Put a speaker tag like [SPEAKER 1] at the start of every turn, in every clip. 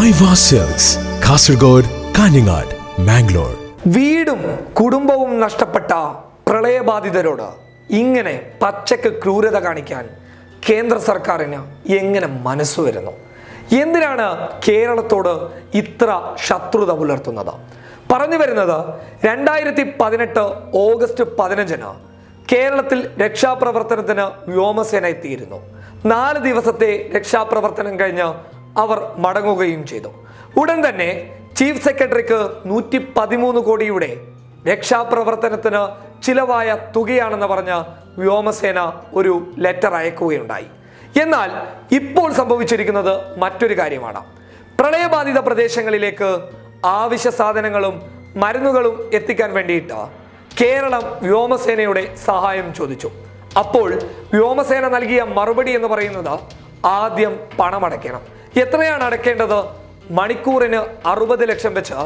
[SPEAKER 1] ഐവ silks, Kasaragod, Kanhangad, Mangalore.
[SPEAKER 2] വീടും കുടുംബവും നഷ്ടപ്പെട്ട പ്രളയബാധിതരോട് ഇങ്ങനെ പച്ചക്ക് ക്രൂരത കാണിക്കാൻ കേന്ദ്ര സർക്കാരിന് എങ്ങനെ മനസ്സ് വരുന്നു? എന്തിനാണ് കേരളത്തോട് ഇത്ര ശത്രുത പുലർത്തുന്നത്? പറഞ്ഞു വരുന്നത് 2018 ഓഗസ്റ്റ് 15 കേരളത്തിൽ രക്ഷാപ്രവർത്തനത്തിന് വ്യോമസേന എത്തിയിരുന്നു. 4 ദിവസത്തെ രക്ഷാപ്രവർത്തനം കഴിഞ്ഞ് അവർ മടങ്ങുകയും ചെയ്തു. ഉടൻ തന്നെ ചീഫ് സെക്രട്ടറിക്ക് 113 കോടിയുടെ രക്ഷാപ്രവർത്തനത്തിന് ചിലവായ തുകയാണെന്ന് പറഞ്ഞ് വ്യോമസേന ഒരു ലെറ്റർ അയക്കുകയുണ്ടായി. എന്നാൽ ഇപ്പോൾ സംഭവിച്ചിരിക്കുന്നത് മറ്റൊരു കാര്യമാണ്. പ്രളയബാധിത പ്രദേശങ്ങളിലേക്ക് ആവശ്യ സാധനങ്ങളും മരുന്നുകളും എത്തിക്കാൻ വേണ്ടിയിട്ട് കേരളം വ്യോമസേനയുടെ സഹായം ചോദിച്ചു. അപ്പോൾ വ്യോമസേന നൽകിയ മറുപടി എന്ന് പറയുന്നത് ആദ്യം പണമടയ്ക്കണം. എത്രയാണ് അടയ്ക്കേണ്ടത്? മണിക്കൂറിന് 60 ലക്ഷം വെച്ച്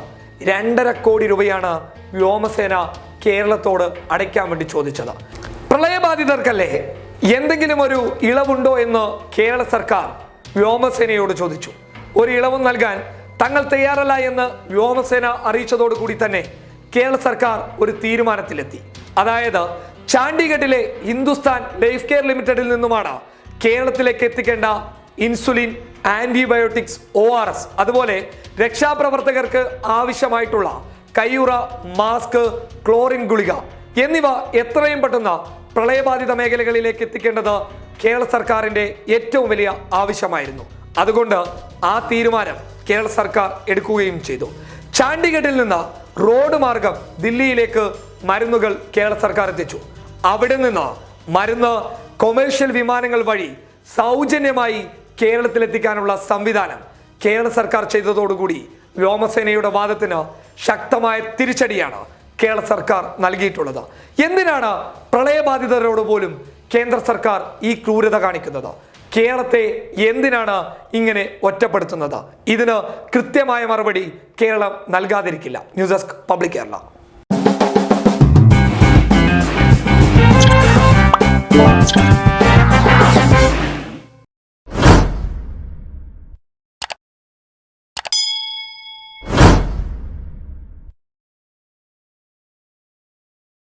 [SPEAKER 2] 2.5 കോടി രൂപയാണ് വ്യോമസേന കേരളത്തോട് അടയ്ക്കാൻ വേണ്ടി ചോദിച്ചത്. പ്രളയബാധിതർക്കല്ലേ എന്തെങ്കിലും ഒരു ഇളവുണ്ടോ എന്ന് കേരള സർക്കാർ വ്യോമസേനയോട് ചോദിച്ചു. ഒരു ഇളവും നൽകാൻ തങ്ങൾ തയ്യാറല്ല എന്ന് വ്യോമസേന അറിയിച്ചതോടുകൂടി തന്നെ കേരള സർക്കാർ ഒരു തീരുമാനത്തിലെത്തി. അതായത് ചാണ്ഡിഗഡിലെ ഹിന്ദുസ്ഥാൻ ലൈഫ് കെയർ ലിമിറ്റഡിൽ നിന്നുമാണ് കേരളത്തിലേക്ക് എത്തിക്കേണ്ട ഇൻസുലിൻ, ആന്റിബയോട്ടിക്സ്, ORS, അതുപോലെ രക്ഷാപ്രവർത്തകർക്ക് ആവശ്യമായിട്ടുള്ള കയ്യുറ, മാസ്ക്, ക്ലോറിൻ ഗുളിക എന്നിവ എത്രയും പെട്ടെന്ന് പ്രളയബാധിത മേഖലകളിലേക്ക് എത്തിക്കേണ്ടത് കേരള സർക്കാരിന്റെ ഏറ്റവും വലിയ ആവശ്യമായിരുന്നു. അതുകൊണ്ട് ആ തീരുമാനം കേരള സർക്കാർ എടുക്കുകയും ചെയ്തു. ചാണ്ഡിഗഡിൽ നിന്ന് റോഡ് മാർഗം ദില്ലിയിലേക്ക് മരുന്നുകൾ കേരള സർക്കാർ എത്തിച്ചു. അവിടെ നിന്ന് മരുന്ന് കൊമേഴ്ഷ്യൽ വിമാനങ്ങൾ വഴി സൗജന്യമായി കേരളത്തിലെത്തിക്കാനുള്ള സംവിധാനം കേരള സർക്കാർ ചെയ്തതോടുകൂടി വ്യോമസേനയുടെ വാദത്തിന് ശക്തമായ തിരിച്ചടിയാണ് കേരള സർക്കാർ നൽകിയിട്ടുള്ളത്. എന്തിനാണ് പ്രളയബാധിതരോട് പോലും കേന്ദ്ര സർക്കാർ ഈ ക്രൂരത കാണിക്കുന്നത്? കേരളത്തെ എന്തിനാണ് ഇങ്ങനെ ഒറ്റപ്പെടുത്തുന്നത്? ഇതിന് കൃത്യമായ മറുപടി കേരളം നൽകാതിരിക്കില്ല. News desk public Kerala.